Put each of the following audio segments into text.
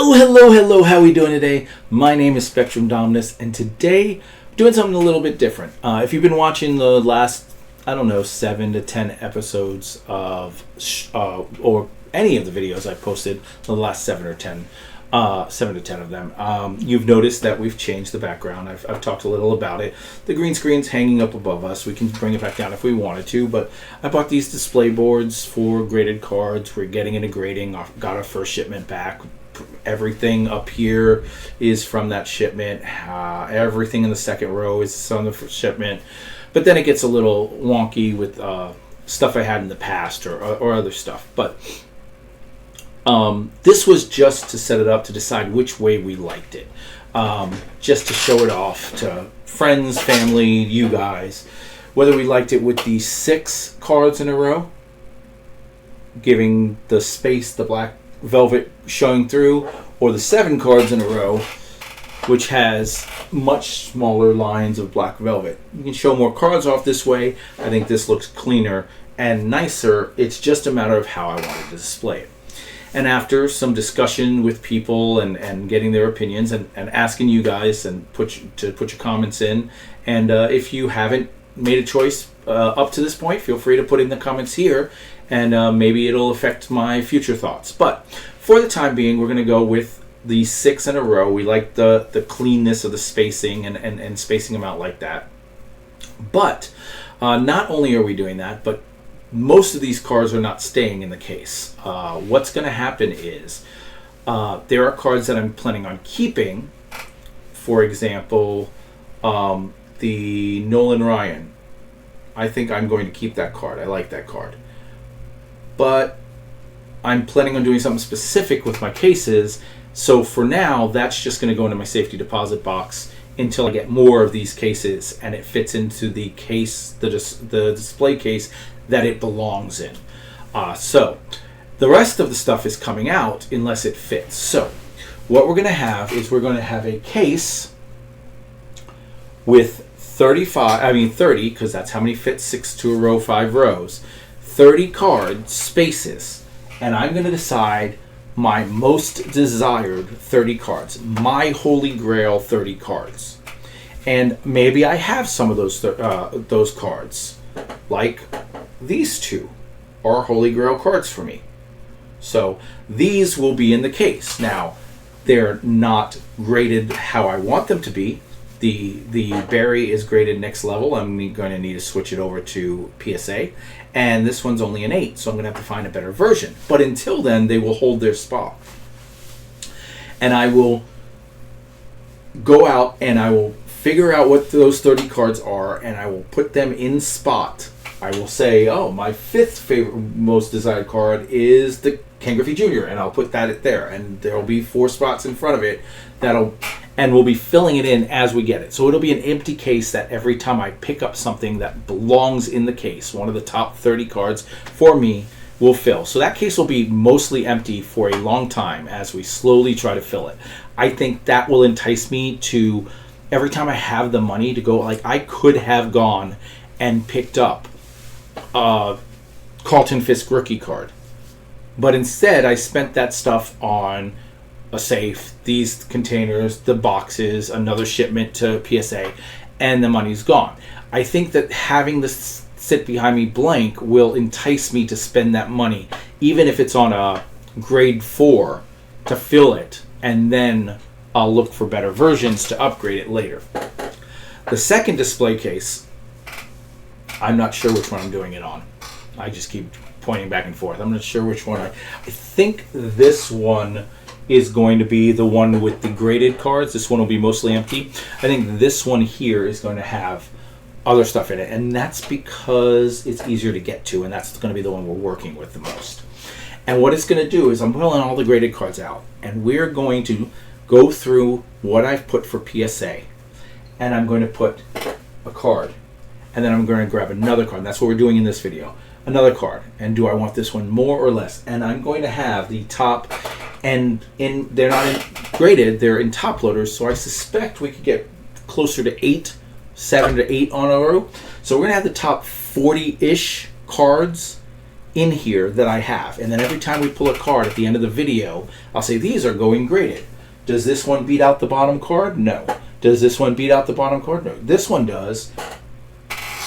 Hello, how are we doing today? My name is Spectrum Dominus, and today I'm doing something a little bit different. If you've been watching the last, 7 to 10 episodes of, or any of the videos I posted, the last 7 to 10 of them, you've noticed that we've changed the background. I've talked a little about it. The green screen's hanging up above us. We can bring it back down if we wanted to, but I bought these display boards for graded cards. We're getting into grading. Got our first shipment back. Everything up here is from that shipment. Everything in the second row is on the first shipment. But then it gets a little wonky with stuff I had in the past or other stuff. But this was just to set it up to decide which way we liked it. Just to show it off to friends, family, you guys. Whether we liked it with the 6 cards in a row, giving the space, the black velvet showing through, or the 7 cards in a row, which has much smaller lines of black velvet. You can show more cards off this way. I think this looks cleaner and nicer. It's just a matter of how I wanted to display it. And after some discussion with people and getting their opinions and asking you guys and put your comments in, and if you haven't made a choice up to this point, feel free to put in the comments here, and maybe it'll affect my future thoughts. But for the time being, we're going to go with the 6 in a row. We like the cleanness of the spacing and spacing them out like that. But not only are we doing that, but most of these cards are not staying in the case. What's going to happen is there are cards that I'm planning on keeping. For example, the Nolan Ryan. I think I'm going to keep that card. I like that card. But I'm planning on doing something specific with my cases. So for now, that's just going to go into my safety deposit box until I get more of these cases and it fits into the case, the display case that it belongs in. So the rest of the stuff is coming out unless it fits. So what we're going to have is we're going to have a case with 30, because that's how many fit, 6 to a row, 5 rows, 30 card spaces, and I'm going to decide my most desired 30 cards, my holy grail 30 cards. And maybe I have some of those cards, like these 2 are holy grail cards for me. So these will be in the case. Now, they're not graded how I want them to be. The berry is graded next level. I'm going to need to switch it over to PSA. And this one's only an 8, so I'm going to have to find a better version. But until then, they will hold their spot. And I will go out and I will figure out what those 30 cards are, and I will put them in spot. I will say, oh, my 5th favorite, most desired card is the Ken Griffey Jr., and I'll put that there. And there will be 4 spots in front of it and we'll be filling it in as we get it. So it'll be an empty case that every time I pick up something that belongs in the case, one of the top 30 cards for me will fill. So that case will be mostly empty for a long time as we slowly try to fill it. I think that will entice me to, every time I have the money to go, like I could have gone and picked up a Carlton Fisk rookie card. But instead I spent that stuff on a safe, these containers, the boxes, another shipment to PSA, and the money's gone. I think that having this sit behind me blank will entice me to spend that money, even if it's on a grade 4, to fill it, and then I'll look for better versions to upgrade it later. The second display case, I'm not sure which one I'm doing it on. I just keep pointing back and forth. I'm not sure which one. I think this one is going to be the one with the graded cards. This one will be mostly empty. I think this one here is going to have other stuff in it, and that's because it's easier to get to, and that's going to be the one we're working with the most. And what it's going to do is I'm pulling all the graded cards out, and we're going to go through what I've put for PSA, and I'm going to put a card, and then I'm going to grab another card. And that's what we're doing in this video. Another card, and do I want this one more or less? And I'm going to have the top, and they're not graded, they're in top loaders, so I suspect we could get closer to 7 to 8 on a row. So we're going to have the top 40-ish cards in here that I have. And then every time we pull a card at the end of the video, I'll say these are going graded. Does this one beat out the bottom card? No. Does this one beat out the bottom card? No. This one does.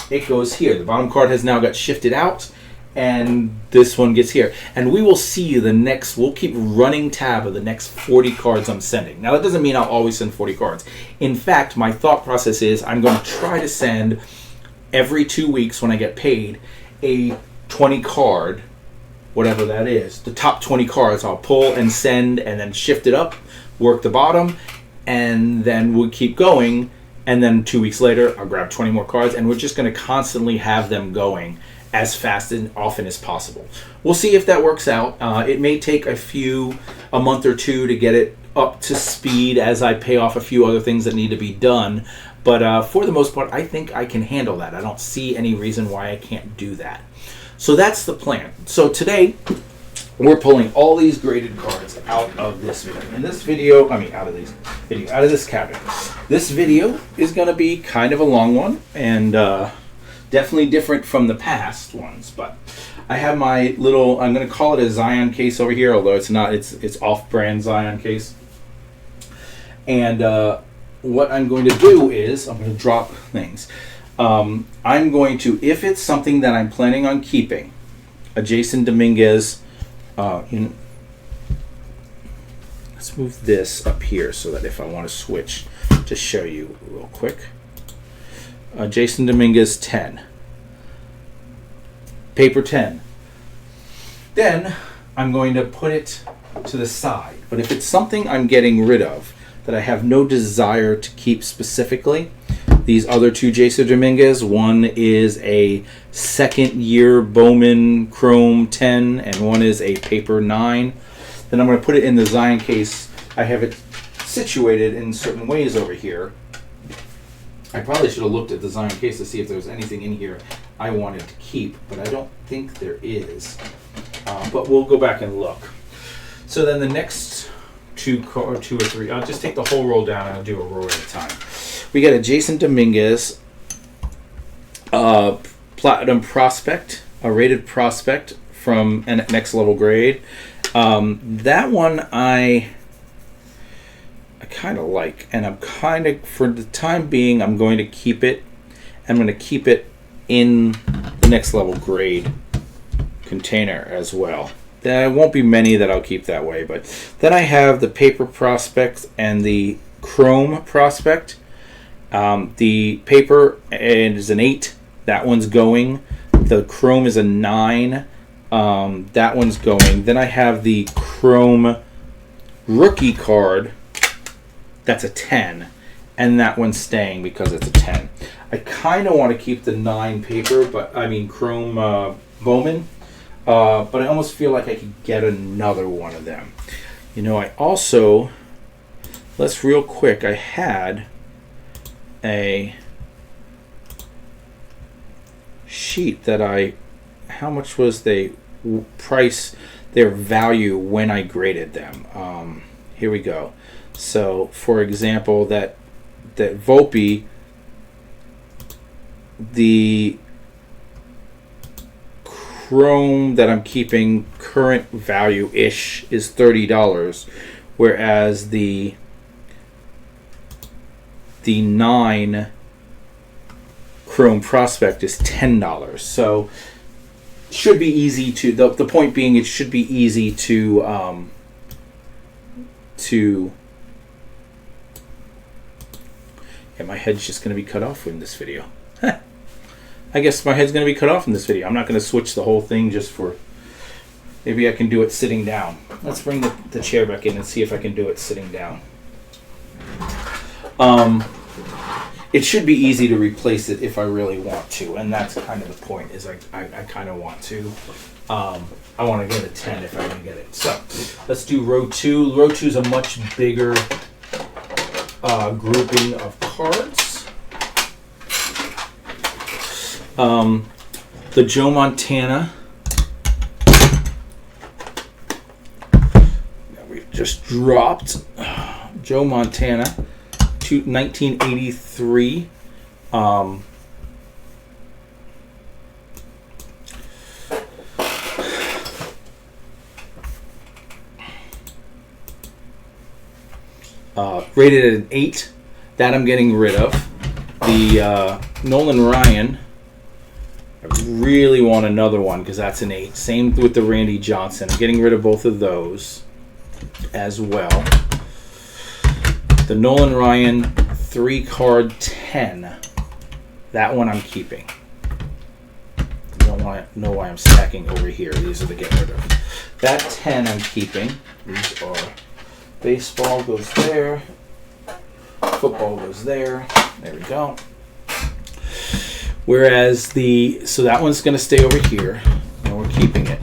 It goes here. The bottom card has now got shifted out, and this one gets here. And we will see we'll keep running tab of the next 40 cards I'm sending. Now, that doesn't mean I'll always send 40 cards. In fact, my thought process is I'm going to try to send every 2 weeks when I get paid a 20 card, whatever that is. The top 20 cards I'll pull and send and then shift it up, work the bottom, and then we'll keep going. And then 2 weeks later, I'll grab 20 more cards, and we're just going to constantly have them going as fast and often as possible. We'll see if that works out. It may take a month or two to get it up to speed as I pay off a few other things that need to be done. But for the most part, I think I can handle that. I don't see any reason why I can't do that. So that's the plan. So today, we're pulling all these graded cards out of this video. And this video, out of this cabinet. This video is going to be kind of a long one, and definitely different from the past ones. But I have my little, I'm going to call it a Zion case over here, although it's not, it's off-brand Zion case. And what I'm going to do is, I'm going to drop things. I'm going to, if it's something that I'm planning on keeping, a Jason Dominguez, let's move this up here so that if I want to switch, to show you real quick. Jason Dominguez 10. Paper 10. Then I'm going to put it to the side. But if it's something I'm getting rid of that I have no desire to keep specifically, these other two Jason Dominguez, one is a second year Bowman Chrome 10 and one is a paper 9. Then I'm going to put it in the Zion case. I have it situated in certain ways over here. I probably should have looked at the Zion case to see if there was anything in here I wanted to keep, but I don't think there is. But we'll go back and look. So then the next two or three, I'll just take the whole roll down and I'll do a row at a time. We got a Jason Dominguez Platinum Prospect, a rated prospect from Next Level Grade. That one I kind of like, and I'm kind of, for the time being, I'm going to keep it. I'm going to keep it in the Next Level Grade container as well. There won't be many that I'll keep that way, but then I have the paper prospect and the chrome prospect. The paper is an 8. That one's going. The chrome is a 9. That one's going. Then I have the chrome rookie card. That's a 10. And that one's staying because it's a 10. I kind of want to keep the 9 paper, chrome Bowman. But I almost feel like I could get another one of them. I also, real quick, I had a sheet that how much was their value when I graded them. Here we go. So, for example, that Volpe, the chrome that I'm keeping current value-ish is $30, whereas the 9 chrome prospect is $10. So should be easy to, the point being, it should be easy to my head's just going to be cut off in this video. I guess my head's going to be cut off in this video. I'm not going to switch the whole thing just for, maybe I can do it sitting down. Let's bring the chair back in and see if I can do it sitting down. It should be easy to replace it if I really want to, and that's kind of the point, is I kind of want to. I want to get a 10 if I can get it. So let's do row 2. Row 2 is a much bigger grouping of cards. The Joe Montana. We've just dropped Joe Montana to 1983. rated at an 8. That I'm getting rid of. The Nolan Ryan, I really want another one because that's an 8. Same with the Randy Johnson. I'm getting rid of both of those as well. The Nolan Ryan 3-card 10. That one I'm keeping. I don't want to know why I'm stacking over here. These are the get rid of. That 10 I'm keeping. These are baseball goes there. Football goes there. There we go. Whereas so that one's going to stay over here, and we're keeping it.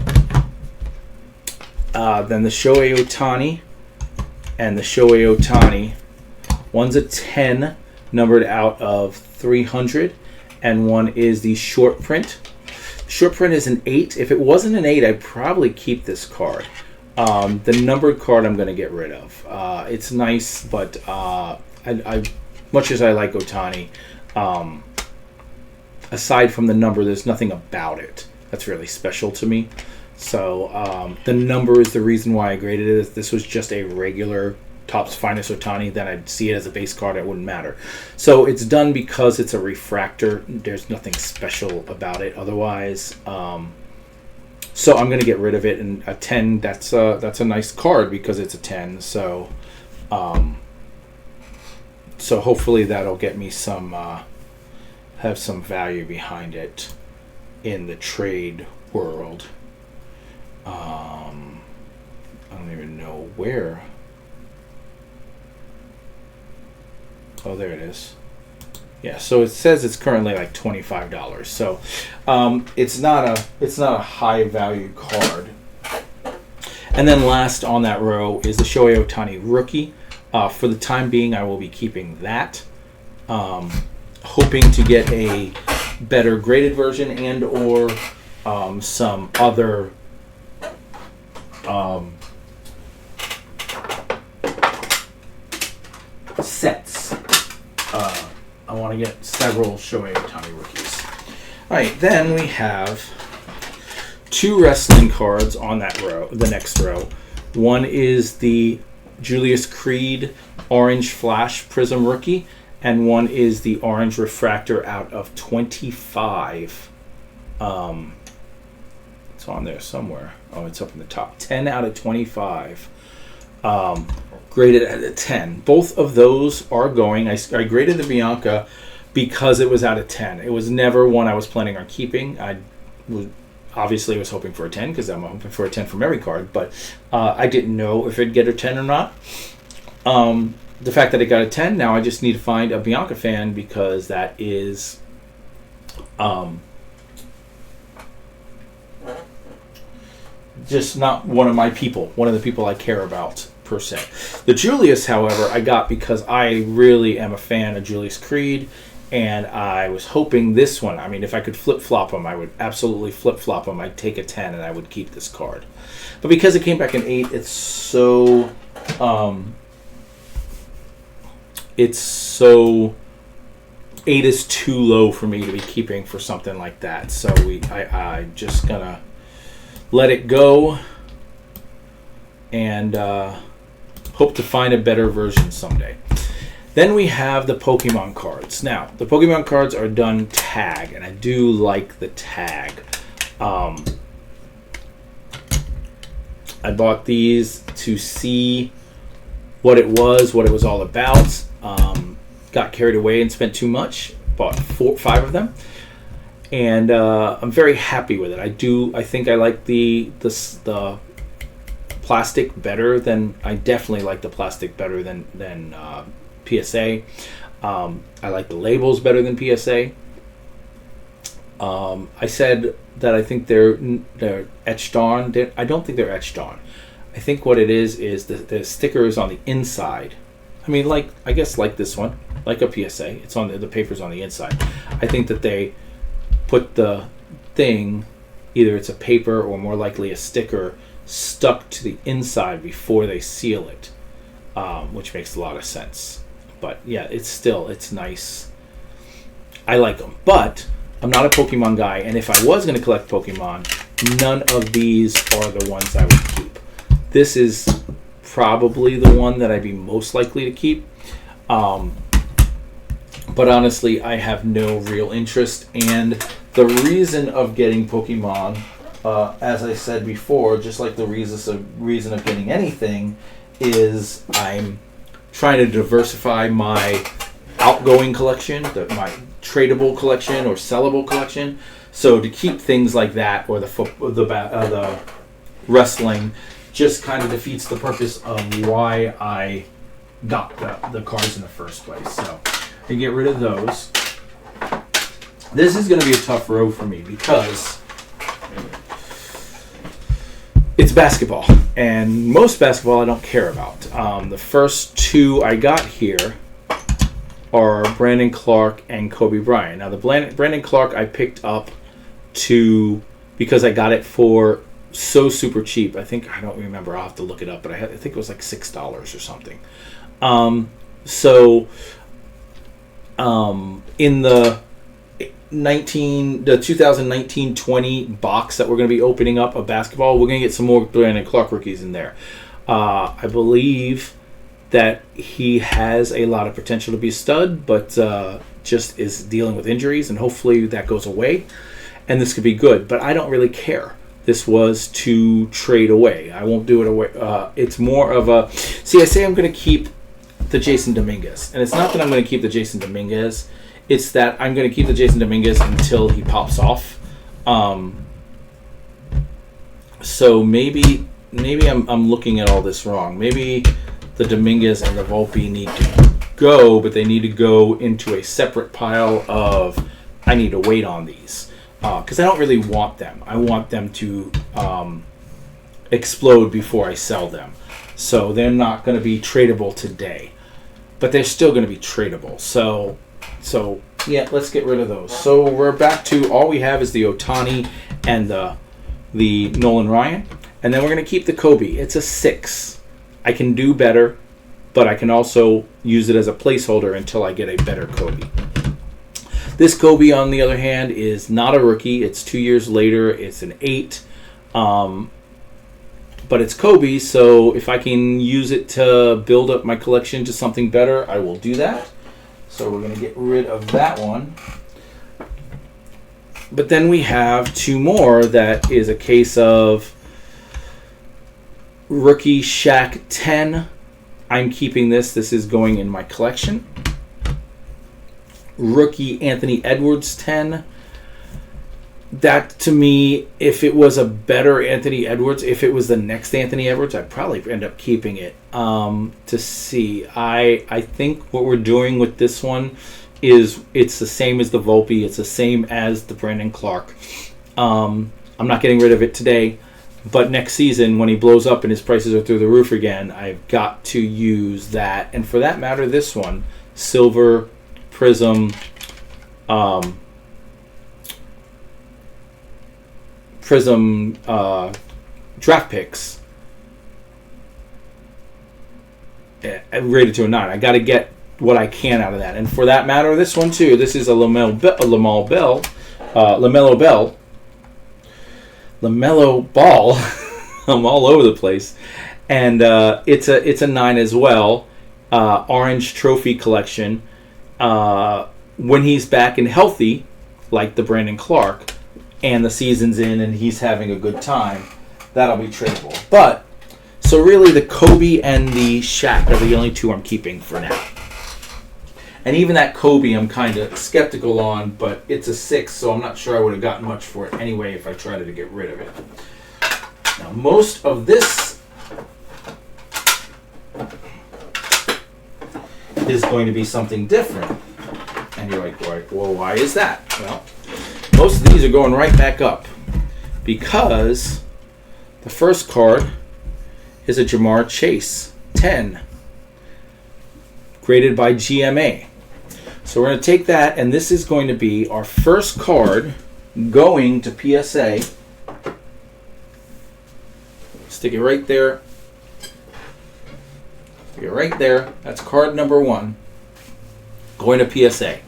Then the Shohei Ohtani and the Shohei Ohtani. One's a 10, numbered out of 300, and one is the short print. The short print is an 8. If it wasn't an 8, I'd probably keep this card. The numbered card I'm going to get rid of. It's nice, but I much as I like Ohtani, aside from the number, there's nothing about it that's really special to me. So the number is the reason why I graded it. If this was just a regular Topps Finest Ohtani, then I'd see it as a base card. It wouldn't matter. So it's done because it's a refractor. There's nothing special about it otherwise. So I'm going to get rid of it. And a 10, that's a nice card because it's a 10. So so hopefully that'll get me some have some value behind it in the trade world. I don't even know where. Oh, there it is. Yeah, so it says it's currently like $25. So it's not a high value card. And then last on that row is the Shohei Ohtani rookie. For the time being, I will be keeping that. Hoping to get a better graded version and or some other sets. I want to get several Shohei Ohtani rookies. All right, then we have 2 wrestling cards on that row. The next row, one is the Julius Creed Orange Flash Prism rookie, and one is the Orange Refractor out of 25. It's on there somewhere. Oh, it's up in the top. 10 out of 25. Graded at a 10. Both of those are going. I graded the Bianca because it was out of 10. It was never one I was planning on keeping. I obviously was hoping for a 10 because I'm hoping for a 10 from every card, but I didn't know if it'd get a 10 or not. The fact that it got a 10, now I just need to find a Bianca fan because that is just not one of my people, one of the people I care about per se. The Julius, however, I got because I really am a fan of Julius Creed, and I was hoping this one, I mean, if I could flip-flop them, I would absolutely flip-flop them. I'd take a 10 and I would keep this card. But because it came back an 8, it's so 8 is too low for me to be keeping for something like that. So I just gonna let it go and hope to find a better version someday. Then we have the Pokemon cards. Now, the Pokemon cards are done tag, and I do like the tag. I bought these to see what it was all about. Got carried away and spent too much. Bought 5 of them, and I'm very happy with it. I think I like the plastic better than. I definitely like the plastic better than PSA. I like the labels better than PSA. I said that I think they're etched on. I don't think they're etched on. I think what it is the sticker is on the inside. I mean, I guess like this one, like a PSA. It's on the paper's on the inside. I think that they put the thing, either it's a paper or more likely a sticker, stuck to the inside before they seal it, which makes a lot of sense. But yeah, it's nice. I like them, but I'm not a Pokemon guy, and if I was going to collect Pokemon, none of these are the ones I would keep. This is probably the one that I'd be most likely to keep. But honestly, I have no real interest. And the reason of getting Pokemon, as I said before, just like the reason of getting anything, is I'm trying to diversify my outgoing collection, my tradable collection or sellable collection. So to keep things like that, or the wrestling, just kind of defeats the purpose of why I got the cards in the first place. So I get rid of those. This is going to be a tough row for me because it's basketball, and most basketball I don't care about. The first two I got here are Brandon Clark and Kobe Bryant. Now the Brandon Clark I picked up because I got it for so super cheap. I don't remember. I'll have to look it up, but I think it was like $6 or something. In the 2019-20 box that we're going to be opening up of basketball, we're going to get some more Brandon Clark rookies in there. I believe that he has a lot of potential to be a stud, but just is dealing with injuries, and hopefully that goes away, and this could be good. But I don't really care. This was to trade away. I won't do it away. It's more of a... See, I say I'm going to keep the Jason Dominguez, and it's not that I'm going to keep the Jason Dominguez. It's that I'm going to keep the Jason Dominguez until he pops off. So maybe I'm looking at all this wrong. Maybe the Dominguez and the Volpe need to go, but they need to go into a separate pile of I need to wait on these. Because I don't really want them. I want them to explode before I sell them. So they're not going to be tradable today. But they're still going to be tradable. So yeah, let's get rid of those. So we're back to all we have is the Ohtani and the Nolan Ryan. And then we're going to keep the Kobe. It's a 6. I can do better, but I can also use it as a placeholder until I get a better Kobe. This Kobe, on the other hand, is not a rookie. It's 2 years later. It's an 8. But it's Kobe, so if I can use it to build up my collection to something better, I will do that. So we're going to get rid of that one. But then we have 2 more that is a case of rookie Shaq 10. I'm keeping this. This is going in my collection. Rookie Anthony Edwards 10. That, to me, if it was a better Anthony Edwards, if it was the next Anthony Edwards, I'd probably end up keeping it. To see, I think what we're doing with this one is it's the same as the Volpe. It's the same as the Brandon Clark. I'm not getting rid of it today, but next season when he blows up and his prices are through the roof again, I've got to use that. And for that matter, this one, Silver Prism, draft picks rated to a 9. I got to get what I can out of that. And for that matter, this one too. This is a LaMelo Ball. I'm all over the place, and it's a 9 as well. Orange trophy collection. When he's back and healthy, like the Brandon Clark, and the season's in and he's having a good time, that'll be tradable. But so really the Kobe and the Shaq are the only 2 I'm keeping for now. And even that Kobe I'm kind of skeptical on, but it's a 6, so I'm not sure I would have gotten much for it anyway if I tried to get rid of it. Now most of this is going to be something different. And you're like, well, why is that? Well, most of these are going right back up because the first card is a Jamar Chase 10, graded by GMA. So we're going to take that, and this is going to be our first card going to PSA. Stick it right there. Stick it right there. That's card number 1 going to PSA.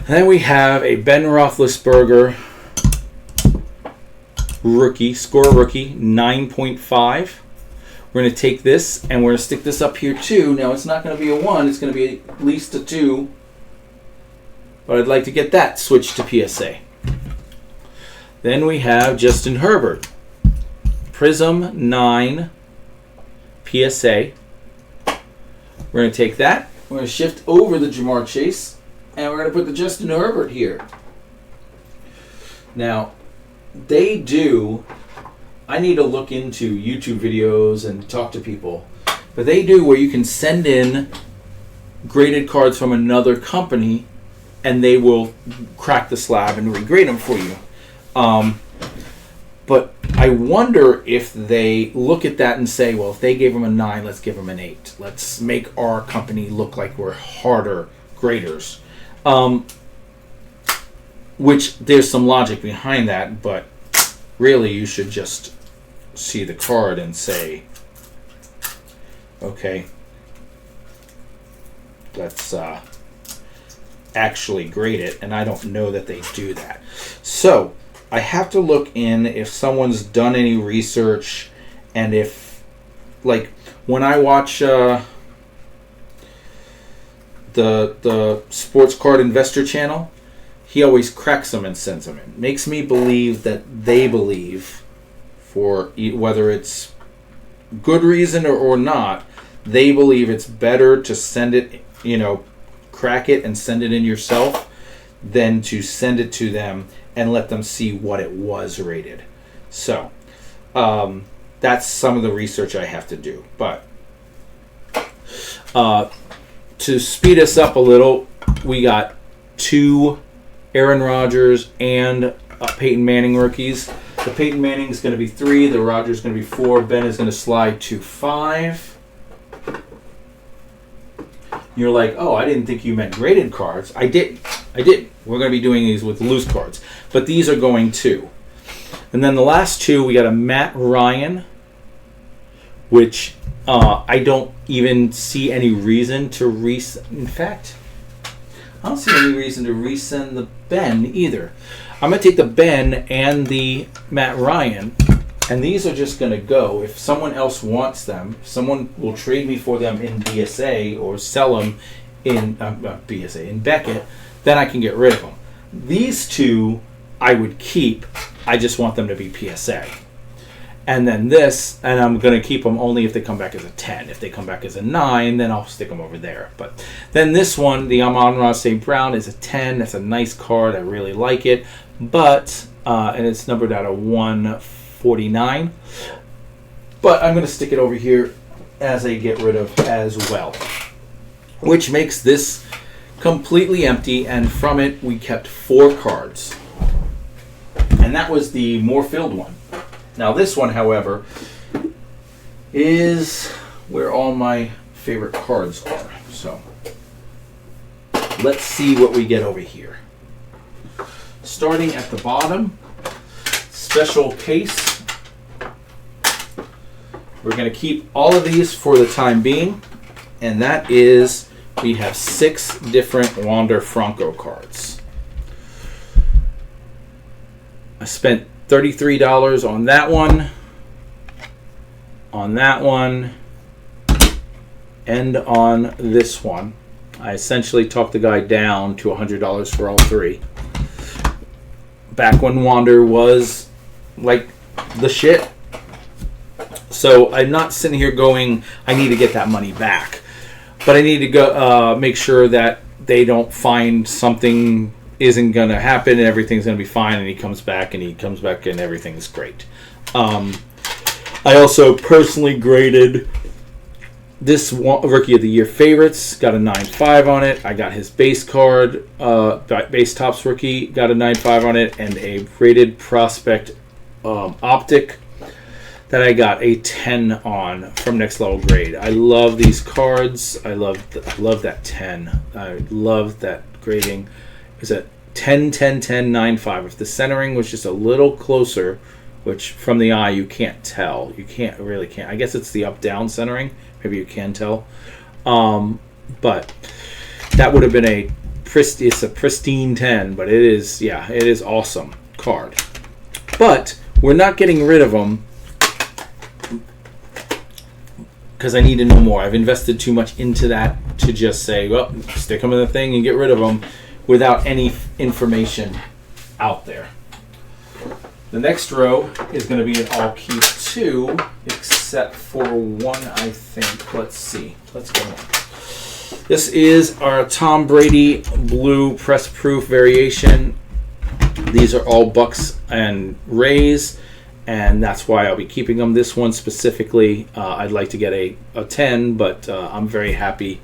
And then we have a Ben Roethlisberger rookie, score rookie, 9.5. We're going to take this and we're going to stick this up here too. Now it's not going to be a 1, it's going to be at least a 2. But I'd like to get that switched to PSA. Then we have Justin Herbert. Prism 9 PSA. We're going to take that. We're going to shift over the Jamar Chase. And we're going to put the Justin Herbert here. Now, they do... I need to look into YouTube videos and talk to people. But they do where you can send in graded cards from another company and they will crack the slab and regrade them for you. But I wonder if they look at that and say, well, if they gave them a 9, let's give them an 8. Let's make our company look like we're harder graders. Which there's some logic behind that, but really you should just see the card and say, okay, let's actually grade it. And I don't know that they do that. So I have to look in if someone's done any research, and if, like, when I watch the Sports Card Investor channel, he always cracks them and sends them in. Makes me believe that they believe, for whether it's good reason or not, they believe it's better to send it, crack it and send it in yourself than to send it to them and let them see what it was rated. So, that's some of the research I have to do. But to speed us up a little, we got 2 Aaron Rodgers and Peyton Manning rookies. The Peyton Manning is going to be 3. The Rodgers is going to be 4. Ben is going to slide to 5. You're like, oh, I didn't think you meant graded cards. I did. We're going to be doing these with loose cards. But these are going too. And then the last 2, we got a Matt Ryan, which I don't even see any reason to resend. In fact, I don't see any reason to resend the Ben either. I'm going to take the Ben and the Matt Ryan, and these are just going to go. If someone else wants them, someone will trade me for them in BSA or sell them in BSA, in Beckett, then I can get rid of them. These 2 I would keep. I just want them to be PSA. And then this, and I'm going to keep them only if they come back as a 10. If they come back as a 9, then I'll stick them over there. But then this one, the Amon-Ra St. Brown, is a 10. That's a nice card. I really like it. But, and it's numbered out of 149. But I'm going to stick it over here as a get rid of as well. Which makes this completely empty. And from it, we kept 4 cards. And that was the more filled one. Now this one, however, is where all my favorite cards are. So let's see what we get over here. Starting at the bottom, special case. We're going to keep all of these for the time being. And that is, we have 6 different Wander Franco cards. I spent $33 on that one, and on this one. I essentially talked the guy down to $100 for all 3. Back when Wander was like the shit. So I'm not sitting here going, I need to get that money back. But I need to go make sure that they don't find something isn't going to happen and everything's going to be fine, and he comes back and everything's great. I also personally graded this Rookie of the Year favorites, got a 9.5 on it. I got his base card, base Topps rookie, got a 9.5 on it, and a rated prospect optic that I got a 10 on from Next Level Grade. I love these cards. I love that 10. I love that grading. Is at 10, 10, 10, 9, 5. If the centering was just a little closer, which from the eye you can't tell. You really can't. I guess it's the up-down centering. Maybe you can tell. But that would have been it's a pristine 10, but it is awesome card. But we're not getting rid of them because I need to know more. I've invested too much into that to just say, well, stick them in the thing and get rid of them without any information out there. The next row is going to be an all keep 2, except for one, I think. Let's see. Let's go on. This is our Tom Brady blue press proof variation. These are all Bucks and Rays, and that's why I'll be keeping them. This one specifically, I'd like to get a 10, but I'm very happy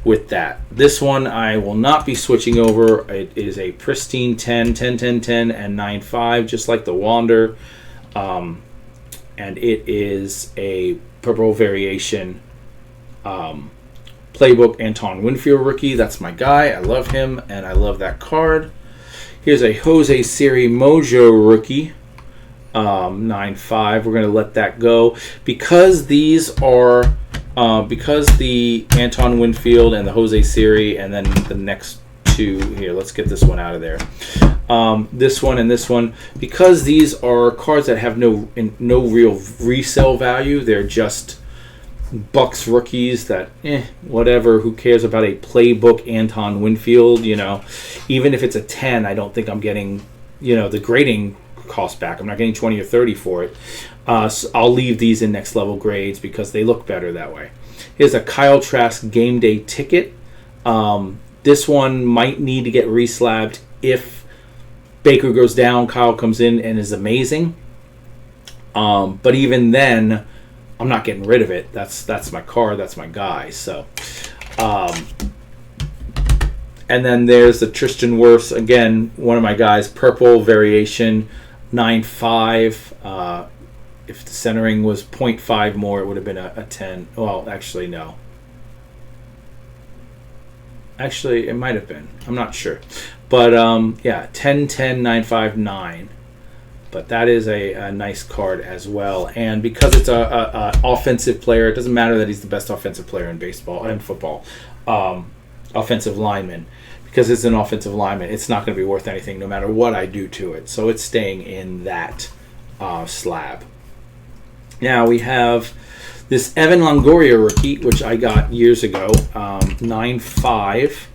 with that. This one I will not be switching over. It is a pristine 10, 10, 10, 10, and 9, 5, just like the Wander. And it is a purple variation playbook Anton Winfield rookie. That's my guy. I love him, and I love that card. Here's a Jose Siri Mojo rookie, 9-5. We're going to let that go because these are because the Anton Winfield and the Jose Siri, and then the next two here. Let's get this one out of there. This one and this one, because these are cards that have no real resale value. They're just Bucks rookies that, whatever, who cares about a playbook Anton Winfield, even if it's a 10, I don't think I'm getting, the grading cost back. I'm not getting 20 or 30 for it. So I'll leave these in next level grades because they look better that way. Here's a Kyle Trask game day ticket. This one might need to get reslabbed if Baker goes down, Kyle comes in and is amazing. But even then, I'm not getting rid of it. That's my card. That's my guy. So, and then there's the Tristan Wirfs, again, one of my guys, purple variation, 9-5. If the centering was 0.5 more, it would have been a 10. Well, actually, no. Actually, it might have been. I'm not sure. But, 10, 10, 9, 5, 9. But that is a nice card as well. And because it's a offensive player, it doesn't matter that he's the best offensive player in baseball and football. Offensive lineman. Because it's an offensive lineman, it's not going to be worth anything no matter what I do to it. So it's staying in that slab. Now we have this Evan Longoria rookie, which I got years ago, 9-5.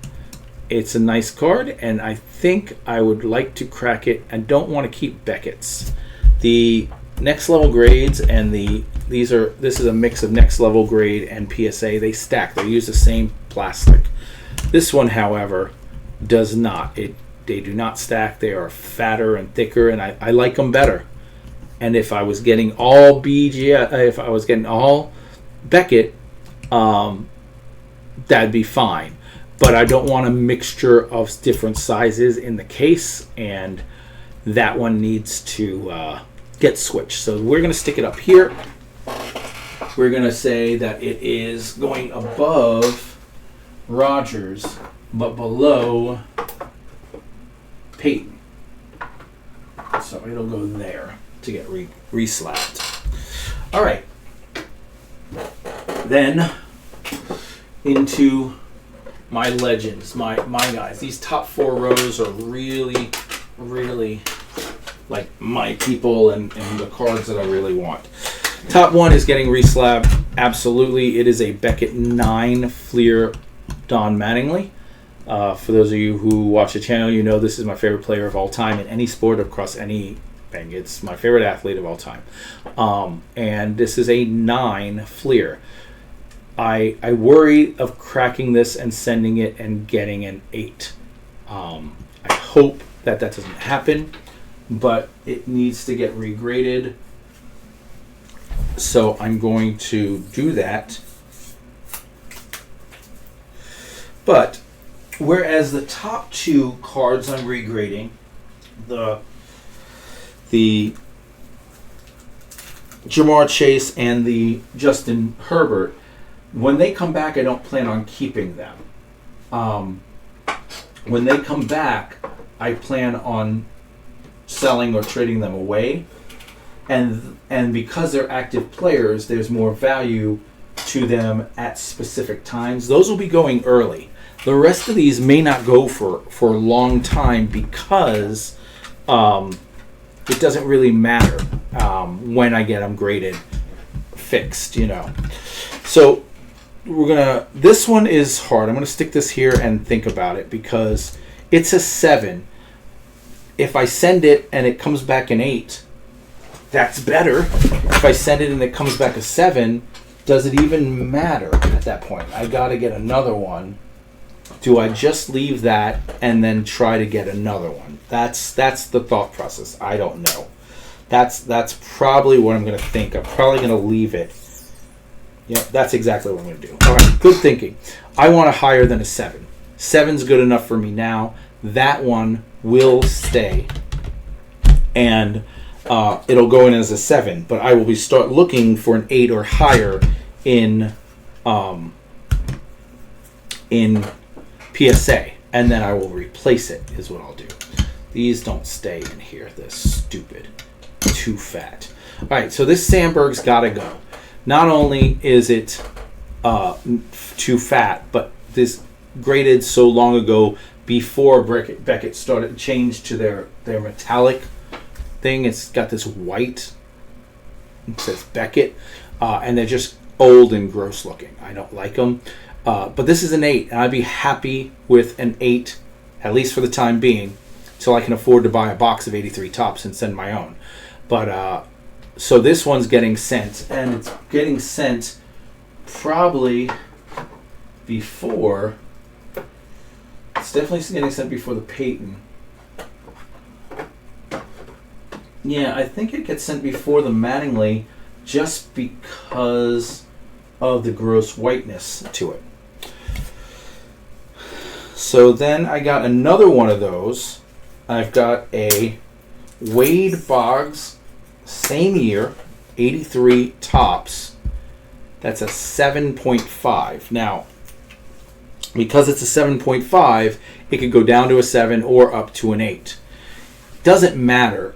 It's a nice card, and I think I would like to crack it. I don't want to keep Beckett's. The next level grades and this is a mix of next level grade and PSA. They stack. They use the same plastic. This one, however, does not. They do not stack. They are fatter and thicker, and I like them better. And if I was getting all if I was getting all Beckett, that'd be fine. But I don't want a mixture of different sizes in the case, and that one needs to get switched. So we're going to stick it up here. We're going to say that it is going above Rodgers, but below Peyton. So it'll go there to get reslapped. All right. Then into my legends, my guys. These top 4 rows are really, really like my people and the cards that I really want. Top 1 is getting reslabbed. Absolutely. It is a Beckett 9 Fleer Don Mattingly. For those of you who watch the channel, you know this is my favorite player of all time in any sport across any thing. It's my favorite athlete of all time. And this is a 9 Fleer. I worry of cracking this and sending it and getting an 8. I hope that doesn't happen, but it needs to get regraded. So I'm going to do that. But whereas the top 2 cards I'm regrading, the Jamar Chase and the Justin Herbert, when they come back, I don't plan on keeping them. When they come back, I plan on selling or trading them away. And because they're active players, there's more value to them at specific times. Those will be going early. The rest of these may not go for a long time because it doesn't really matter when I get them graded fixed, So this one is hard. I'm gonna stick this here and think about it because it's a 7. If I send it and it comes back an 8, that's better. If I send it and it comes back a 7, does it even matter at that point? I gotta get another one. Do I just leave that and then try to get another one? That's the thought process. I don't know. That's probably what I'm gonna think. I'm probably gonna leave it. Yeah, that's exactly what I'm gonna do. All right, good thinking. I want a higher than a 7. 7's good enough for me now. That one will stay, and it'll go in as a 7. But I will be start looking for an 8 or higher in PSA, and then I will replace it. Is what I'll do. These don't stay in here. They're stupid. Too fat. All right, so this Sandberg's got to go. Not only is it too fat, but this graded so long ago before Beckett started changed to their metallic thing. It's got this white. It says Beckett, and they're just old and gross looking. I don't like them. But this is an 8, and I'd be happy with an 8, at least for the time being, till I can afford to buy a box of 83 tops and send my own. But so this one's getting sent, and it's getting sent probably before. It's definitely getting sent before the Peyton. Yeah, I think it gets sent before the Mattingly, just because of the gross whiteness to it. So then I got another one of those. I've got a Wade Boggs, same year, 83 tops. That's a 7.5. Now, because it's a 7.5, it could go down to a 7 or up to an 8. Doesn't matter.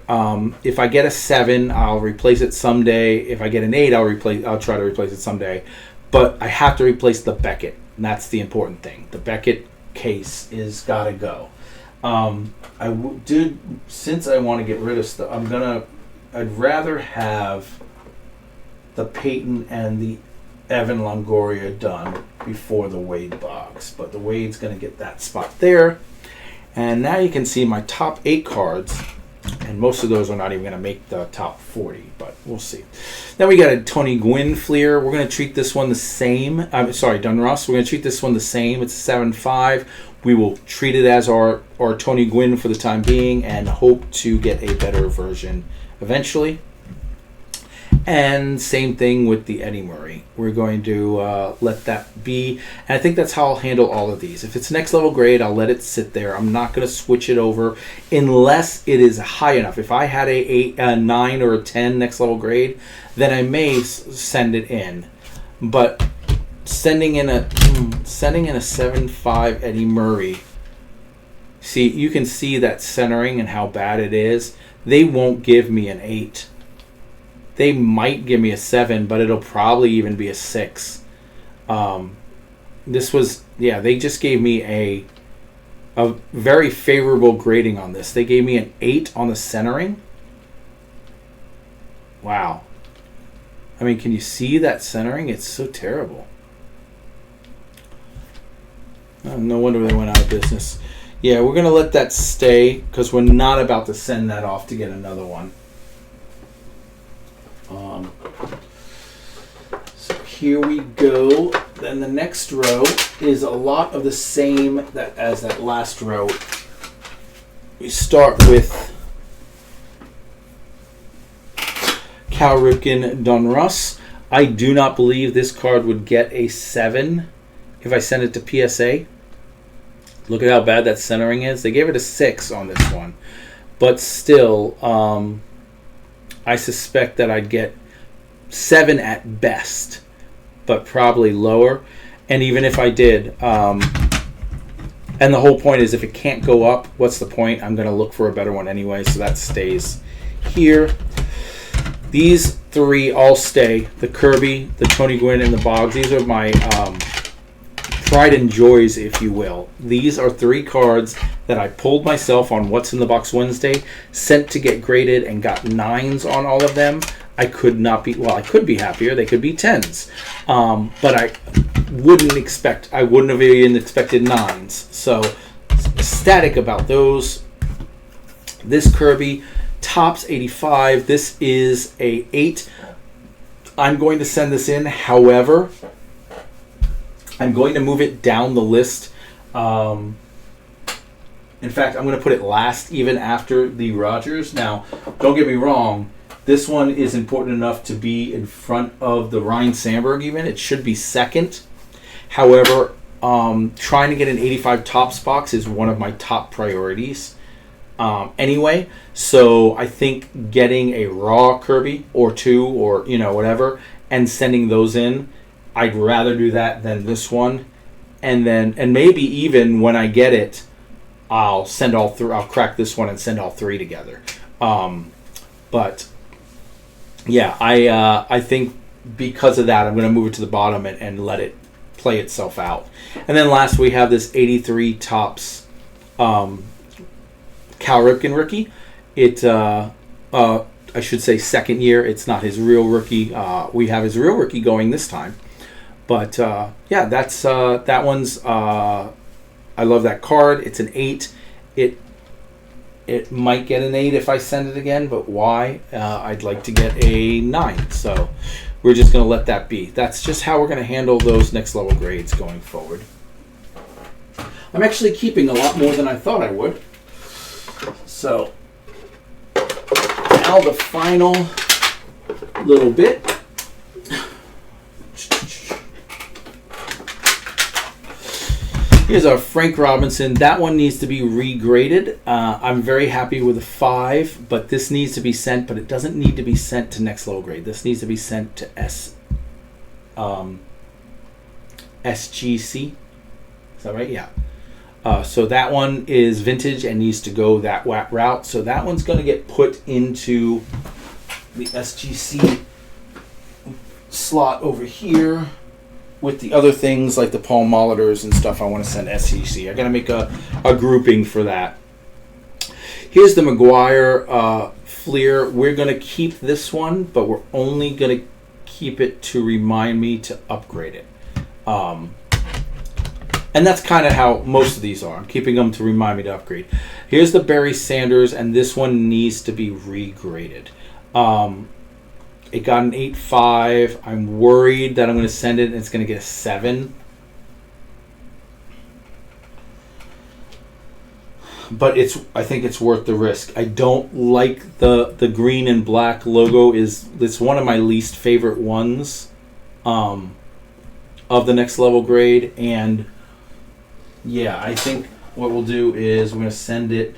If I get a 7, I'll replace it someday. If I get an 8, I'll try to replace it someday. But I have to replace the Beckett, and that's the important thing. The Beckett case is gotta go. Since I want to get rid of stuff, I'd rather have the Peyton and the Evan Longoria done before the Wade Boggs. But the Wade's going to get that spot there. And now you can see my top 8 cards. And most of those are not even going to make the top 40, but we'll see. Then we got a Tony Gwynn Fleer. We're going to treat this one the same. I'm sorry, Dunruss. We're going to treat this one the same. It's a 7.5. We will treat it as our Tony Gwynn for the time being and hope to get a better version eventually. And same thing with the Eddie Murray. We're going to let that be. And I think that's how I'll handle all of these. If it's next level grade, I'll let it sit there. I'm not going to switch it over unless it is high enough. If I had a 9 or a 10 next level grade, then I may send it in. But sending in a 7.5 Eddie Murray, see, you can see that centering and how bad it is. They won't give me an 8. They might give me a 7, but it'll probably even be a 6. This was, they just gave me a very favorable grading on this. They gave me an 8 on the centering. Wow. I mean, can you see that centering? It's so terrible. Oh, no wonder they went out of business. Yeah, we're going to let that stay because we're not about to send that off to get another one. So here we go. Then the next row is a lot of the same as that last row. We start with Cal Ripken Donruss. I do not believe this card would get a 7 if I send it to PSA. Look at how bad that centering is. They gave it a 6 on this one. But still, I suspect that I'd get 7 at best, but probably lower. And even if I did, and the whole point is if it can't go up, what's the point? I'm going to look for a better one anyway, so that stays here. These 3 all stay. The Kirby, the Tony Gwynn, and the Boggs. These are my pride and joys, if you will. These are 3 cards that I pulled myself on What's in the Box Wednesday, sent to get graded, and got 9s on all of them. I could not be, well, I could be happier. They could be 10s. But I wouldn't have even expected 9s. So ecstatic about those. This Kirby, Topps 85. This is a 8. I'm going to send this in. However, I'm going to move it down the list. In fact, I'm going to put it last, even after the Rogers. Now, don't get me wrong. This one is important enough to be in front of the Ryan Sandberg even. It should be second. However, trying to get an 85 Topps box is one of my top priorities. Anyway, so I think getting a raw Kirby or 2 or whatever and sending those in, I'd rather do that than this one. And maybe even when I get it, I'll send all three. I'll crack this one and send all 3 together. But yeah, I think because of that, I'm going to move it to the bottom and let it play itself out. And then last we have this 83 Topps Cal Ripken rookie. It I should say second year. It's not his real rookie. We have his real rookie going this time. But yeah, that's that one's. I love that card. It's an 8. It might get an 8 if I send it again, but why? I'd like to get a 9. So we're just going to let that be. That's just how we're going to handle those next level grades going forward. I'm actually keeping a lot more than I thought I would. So now the final little bit. Here's our Frank Robinson. That one needs to be regraded. I'm very happy with a 5, but this needs to be sent, but it doesn't need to be sent to next level grade. This needs to be sent to SGC. Is that right? Yeah. So that one is vintage and needs to go that route. So that one's going to get put into the SGC slot over here with the other things like the Paul Molitors and stuff I want to send SGC. I got to make a grouping for that. Here's the McGuire Fleer. We're going to keep this one, but we're only going to keep it to remind me to upgrade it. And that's kind of how most of these are. I'm keeping them to remind me to upgrade. Here's the Barry Sanders, and this one needs to be regraded. It got an 8.5. I'm worried that I'm going to send it and it's going to get a 7. But I think it's worth the risk. I don't like the green and black logo. It's one of my least favorite ones of the next level grade. And yeah, I think what we'll do is we're going to send it.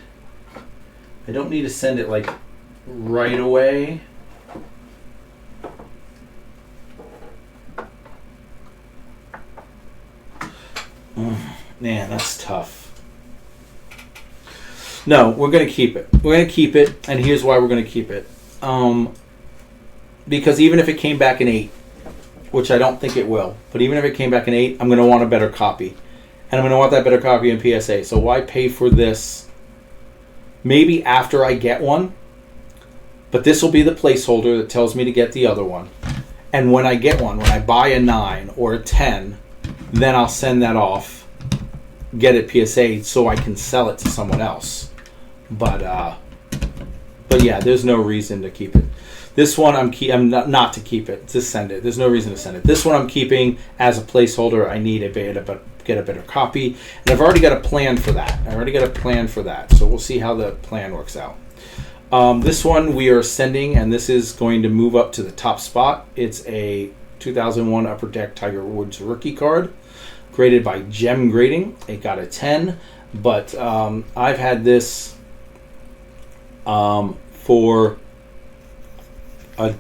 I don't need to send it like right away. Man, that's tough. No, we're going to keep it. We're going to keep it, and here's why we're going to keep it. Because even if it came back an 8, which I don't think it will, but even if it came back an 8, I'm going to want a better copy. And I'm going to want that better copy in PSA. So why pay for this maybe after I get one? But this will be the placeholder that tells me to get the other one. And when I get one, when I buy a 9 or a 10, then I'll send that off, get it PSA so I can sell it to someone else. But yeah, there's no reason to keep it. This one I'm not to keep it, to send it. There's no reason to send it. This one I'm keeping as a placeholder. I need get a better copy, and I've already got a plan for that. So we'll see how the plan works out. This one we are sending, and this is going to move up to the top spot. It's a 2001 Upper Deck Tiger Woods rookie card, graded by Gem Grading. It got a 10, but I've had this for a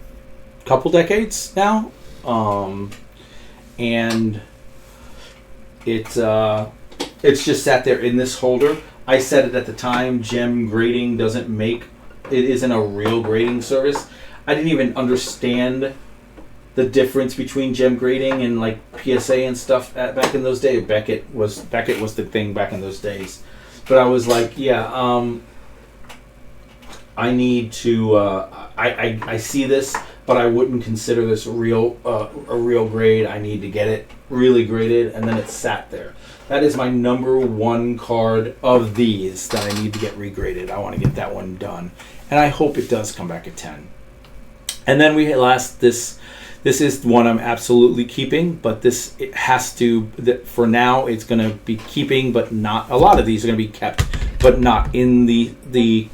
couple decades now, and it's just sat there in this holder. I said it at the time, Gem Grading it isn't a real grading service. I didn't even understand the difference between Gem Grading and like PSA and stuff back in those days. Beckett was the thing back in those days. But I was like, yeah, I need to. I see this. but I wouldn't consider this a real grade. I need to get it really graded, and then it sat there. That is my number one card of these that I need to get regraded. I want to get that one done, and I hope it does come back at 10. And then we last this. This is one I'm absolutely keeping, but this it has to. For now, it's going to be keeping, but not. A lot of these are going to be kept, but not in the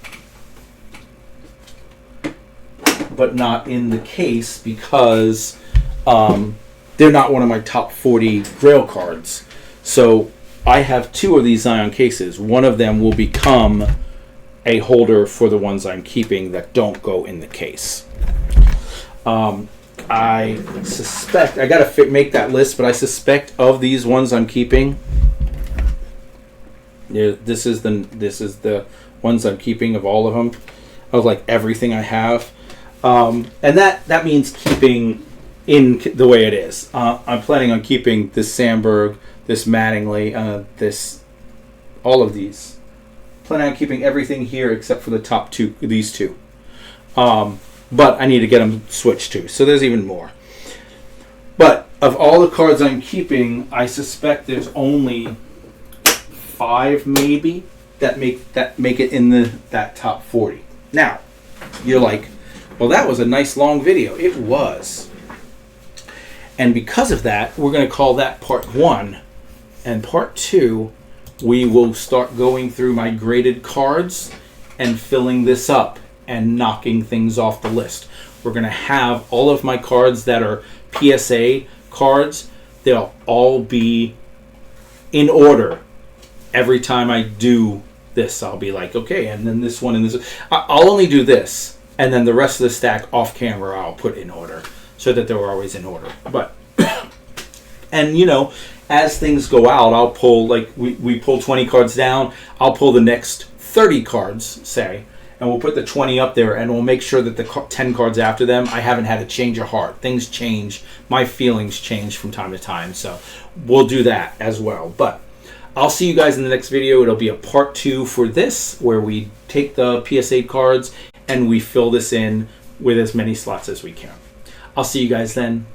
but not in the case because they're not one of my top 40 Grail cards. So I have 2 of these Zion cases. One of them will become a holder for the ones I'm keeping that don't go in the case. I suspect I gotta make that list, but I suspect of these ones I'm keeping. Yeah, this is the ones I'm keeping of all of them, of like everything I have, and that means keeping in the way it is. I'm planning on keeping this Sandberg, this Mattingly, all of these. Planning on keeping everything here except for the top 2, these 2. But I need to get them switched too. So there's even more. But of all the cards I'm keeping, I suspect there's only 5 maybe that make it in that top 40. Now, you're like, well, that was a nice long video. It was. And because of that, we're going to call that part 1. And part 2, we will start going through my graded cards and filling this up and knocking things off the list. We're going to have all of my cards that are PSA cards. They'll all be in order. Every time I do this, I'll be like, okay, and then this one and this. I'll only do this, and then the rest of the stack off camera I'll put in order so that they're always in order. But, and as things go out, I'll pull, like we pull 20 cards down, I'll pull the next 30 cards, say, and we'll put the 20 up there, and we'll make sure that the 10 cards after them, I haven't had a change of heart. Things change. My feelings change from time to time. So we'll do that as well. But I'll see you guys in the next video. It'll be a part 2 for this, where we take the PSA cards and we fill this in with as many slots as we can. I'll see you guys then.